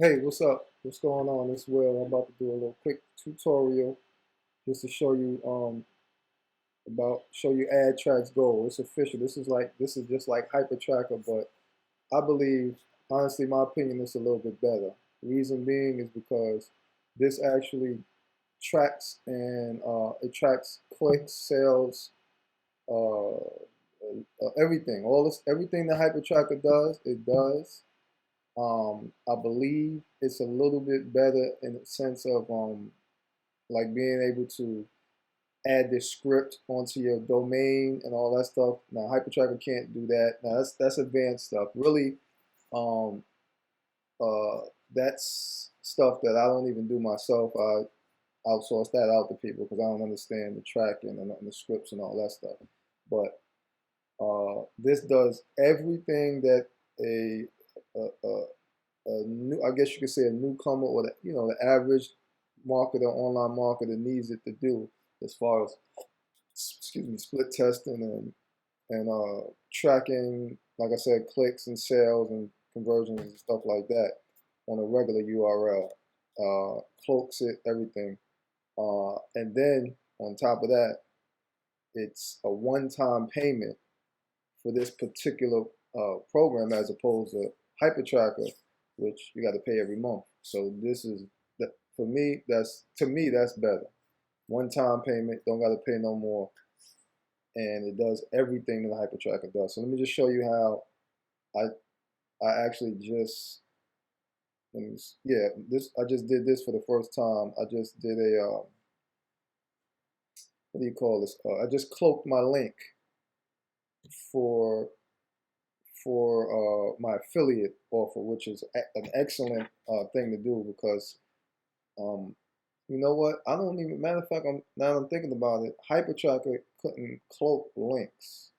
Hey, what's up? What's going on? It's Will. I'm about to do a little quick tutorial just to show you Adtrackz Go. It's official. This is just like Hypertracker, but I believe, honestly, my opinion is a little bit better. Reason being is because this actually tracks and it tracks clicks, sales, everything. Everything that Hypertracker does, it does. I believe it's a little bit better in the sense of like being able to add this script onto your domain and all that stuff. Now Hypertracker can't do that. Now that's advanced stuff. Really, um, uh, that's stuff that I don't even do myself. I outsource that out to people because I don't understand the tracking and the scripts and all that stuff. But this does everything that a, a, a new, I guess you could say a newcomer or the average marketer, online marketer needs it to do as far as excuse me, split testing and tracking, like I said, clicks and sales and conversions and stuff like that on a regular URL. Cloaks it, everything, and then on top of that, it's a one-time payment for this particular program as opposed to Hypertracker, which you got to pay every month. So this is that for me. That's better. One-time payment, don't got to pay no more, and it does everything that the Hypertracker does. So let me just show you how I actually just yeah, this I just did this for the first time. I just did a what do you call this? I just cloaked my link for my affiliate offer, which is an excellent thing to do because um, you know what? I don't even matter of fact. Now that I'm thinking about it, Hypertracker couldn't cloak links.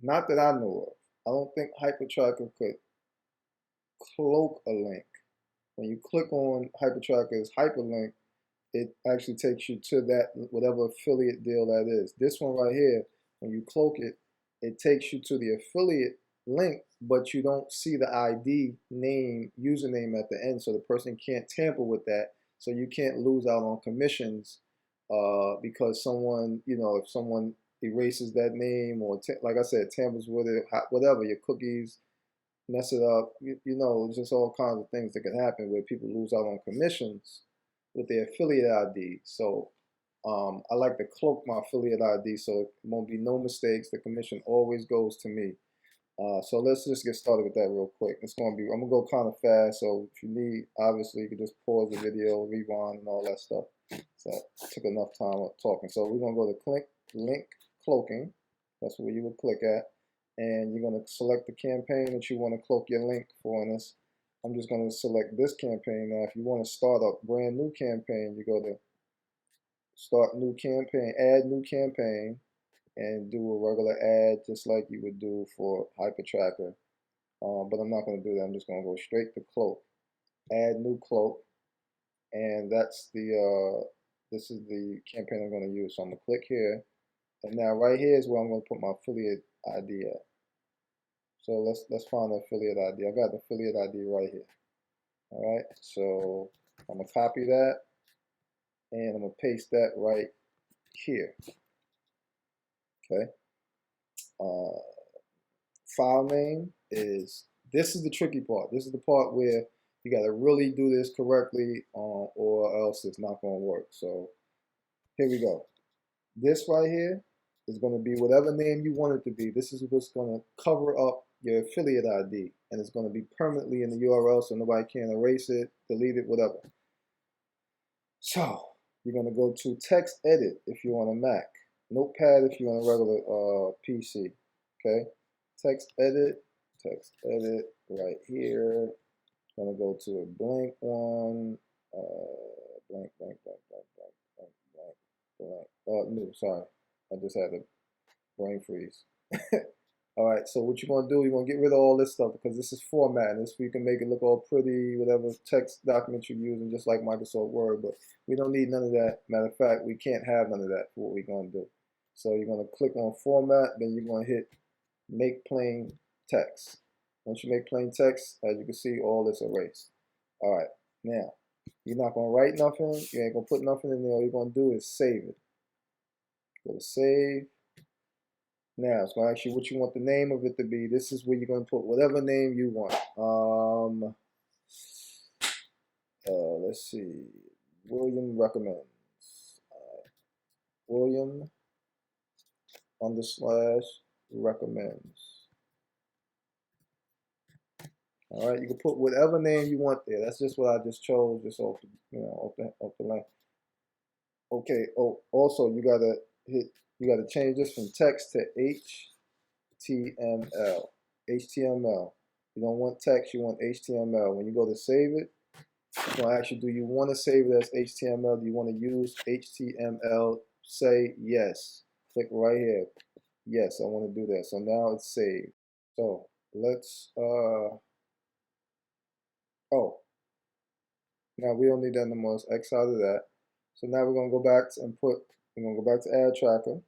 Not that I know of. I don't think Hypertracker could cloak a link. When you click on Hypertracker's hyperlink, it actually takes you to that whatever affiliate deal that is. This one right here, when you cloak it, it takes you to the affiliate link, but you don't see the ID name, username at the end, so the person can't tamper with that. So you can't lose out on commissions because someone, if someone erases that name or like I said, tampers with it, whatever, your cookies, mess it up. Just all kinds of things that can happen where people lose out on commissions with their affiliate ID. So I like to cloak my affiliate ID so it won't be no mistakes. The commission always goes to me. So let's just get started with that real quick. I'm gonna go kind of fast. So if you need, obviously, you can just pause the video, rewind, and all that stuff. So I took enough time talking. So we're gonna go to link cloaking. That's where you would click at, and you're gonna select the campaign that you want to cloak your link for. And this, I'm just gonna select this campaign. Now, if you want to start a brand new campaign, you go to start new campaign, add new campaign, and do a regular ad just like you would do for Hypertracker. But I'm not going to do that. I'm just going to go straight to Cloak. Add new Cloak, and this is the campaign I'm going to use. So I'm going to click here, and now right here is where I'm going to put my affiliate ID at. So let's find the affiliate ID. I got the affiliate ID right here. All right, so I'm going to copy that, and I'm going to paste that right here. Okay. Uh, File name is, this is the tricky part. This is the part where you got to really do this correctly or else it's not going to work. So here we go. This right here is going to be whatever name you want it to be. This is what's going to cover up your affiliate ID, and it's going to be permanently in the URL so nobody can erase it, delete it, whatever. So you're going to go to text edit if you're on a Mac, Notepad if you're on a regular PC. Okay, text edit right here. I'm gonna go to a blank one, blank, blank, blank, blank, blank, blank, blank, blank. No, sorry, I just had a brain freeze. All right, so what you're gonna do, you're gonna get rid of all this stuff because this is formatting. This you can make it look all pretty, whatever text document you're using, just like Microsoft Word. But we don't need none of that. Matter of fact, we can't have none of that for what we're gonna do. So you're gonna click on format, then you're gonna hit make plain text. Once you make plain text, as you can see, all is erased. All right, now, you're not gonna write nothing, you ain't gonna put nothing in there, all you're gonna do is save it. Go to save. Now, it's gonna ask you what you want the name of it to be. This is where you're gonna put whatever name you want. Let's see, William recommends. William _ recommends. All right, you can put whatever name you want there. That's just what I just chose, just off the link. Okay. Oh, also you gotta change this from text to HTML. HTML. You don't want text, you want HTML. When you go to save it, it's gonna ask you, do you want to save it as HTML? Do you want to use HTML? Say yes. Click right here. Yes, I want to do that. So now it's saved. So let's oh, now we don't need that no more. Let's X out of that. So now we're gonna go back to Adtrackz.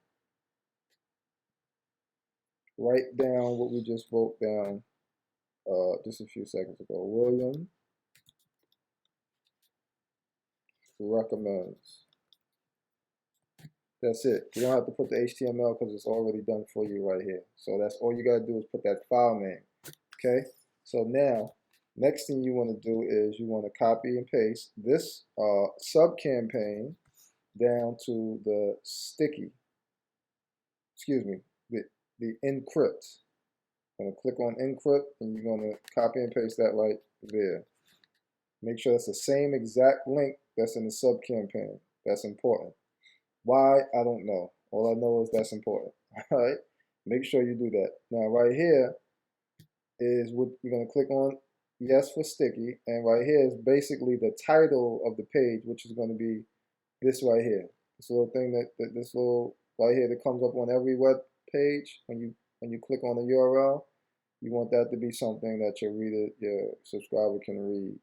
Write down what we just wrote down just a few seconds ago. William recommends. That's it. You don't have to put the HTML because it's already done for you right here. So that's all you gotta do is put that file name. Okay. So now, next thing you want to do is you want to copy and paste this sub campaign down to the sticky. Excuse me, the encrypt. I'm gonna click on encrypt and you're gonna copy and paste that right there. Make sure it's the same exact link that's in the sub campaign. That's important. Why? I don't know. All I know is that's important. All right. Make sure you do that. Now, right here is what you're going to click on. Yes for sticky. And right here is basically the title of the page, which is going to be this right here. This little thing this little right here that comes up on every web page when you click on the URL. You want that to be something that your subscriber can read.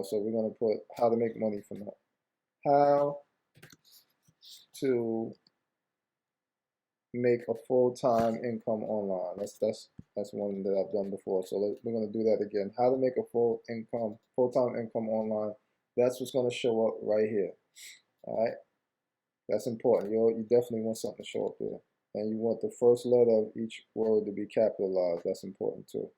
So we're going to put how to make money from that. How to make a full-time income online. That's one that I've done before. So we're going to do that again. How to make a full-time income online. That's what's going to show up right here. All right. That's important. You definitely want something to show up there. And you want the first letter of each word to be capitalized. That's important too.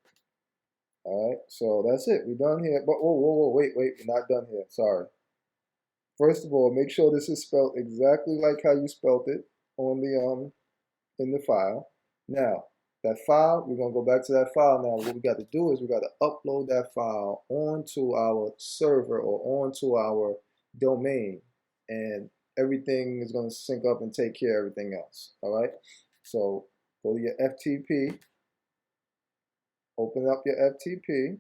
All right. So that's it. We're done here. But whoa, wait. We're not done here. Sorry. First of all, make sure this is spelled exactly like how you spelled it on the in the file. Now, that file, we're gonna go back to that file now. What we got to do is we got to upload that file onto our server or onto our domain, and everything is gonna sync up and take care of everything else. All right. So go to your FTP, open up your FTP,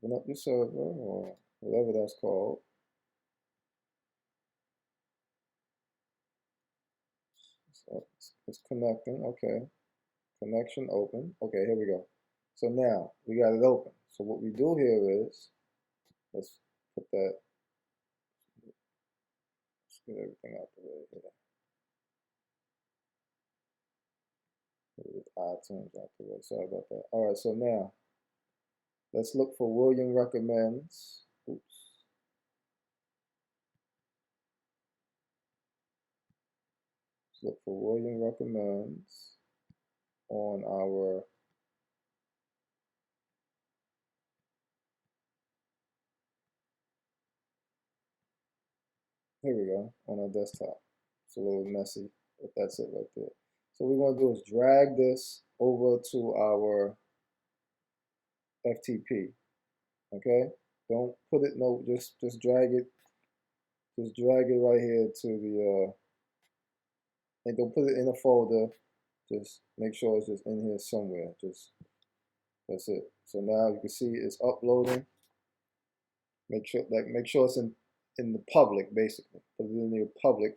open up your server or whatever that's called. So it's connecting. Okay. Connection open. Okay, here we go. So now we got it open. So what we do here is, let's put that, let's get everything out the way here. Get iTunes out the way. Sorry about that. All right, so now let's look for William recommends. Oops. Let's look for William recommends on our here we go, on our desktop. It's a little messy, but that's it right there. So what we're going to do is drag this over to our FTP. Okay, don't put it, no, just drag it right here to the and don't put it in a folder. Just make sure it's just in here somewhere. Just that's it. So now you can see it's uploading. Make sure it's in the public, basically. Put it in your public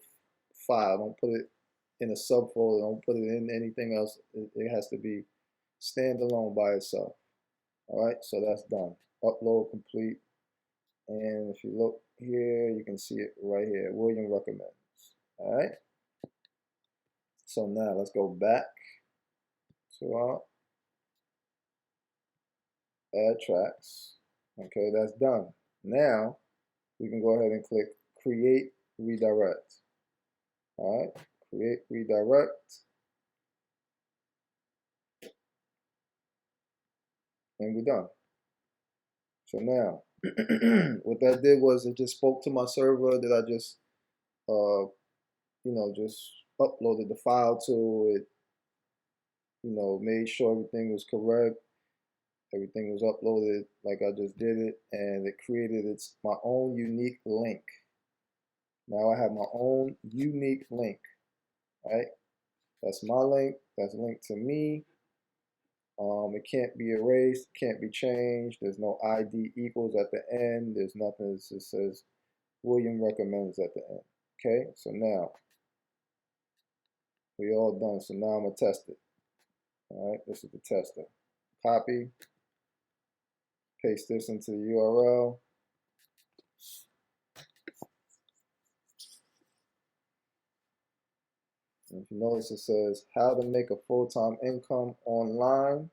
file. Don't put it in a subfolder. Don't put it in anything else. It has to be standalone by itself. All right, so that's done. Upload complete. And if you look here, you can see it right here. William recommends. All right. So now let's go back to Adtrackz. Okay, that's done. Now we can go ahead and click Create Redirect. All right, Create Redirect, and we're done. So now, what that did was it just spoke to my server that I just, just uploaded the file to. It, made sure everything was correct. Everything was uploaded like I just did it, and it created my own unique link. Now I have my own unique link, right? That's my link. That's linked to me. It can't be erased, can't be changed. There's no ID equals at the end. There's nothing. It just says William recommends at the end. Okay, so now we all done. So now I'm gonna test it. All right, this is the tester. Copy, paste this into the URL. And if you notice, it says how to make a full-time income online,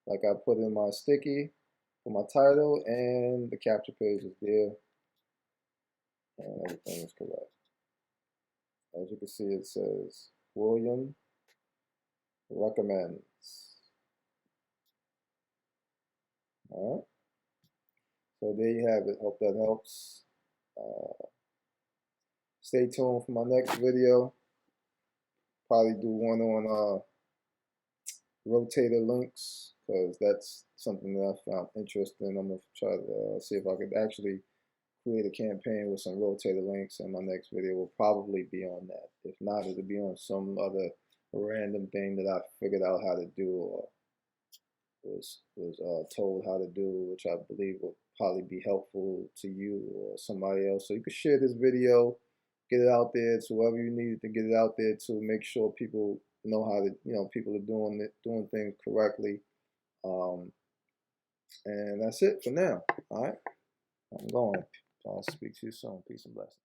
like I put in my sticky for my title, and the capture page is there, and everything is correct. As you can see, it says William recommends. All right. So there you have it. Hope that helps. Stay tuned for my next video. Probably do one on rotator links, because that's something that I found interesting. I'm gonna try to see if I could actually create a campaign with some rotator links, and my next video will probably be on that. If not, it'll be on some other random thing that I figured out how to do, or was told how to do, which I believe will probably be helpful to you or somebody else. So you can share this video, get it out there to whoever you need to get it out there to, make sure people know how to, people are doing things correctly. And that's it for now. All right, I'm going. I'll speak to you soon. Peace and blessings.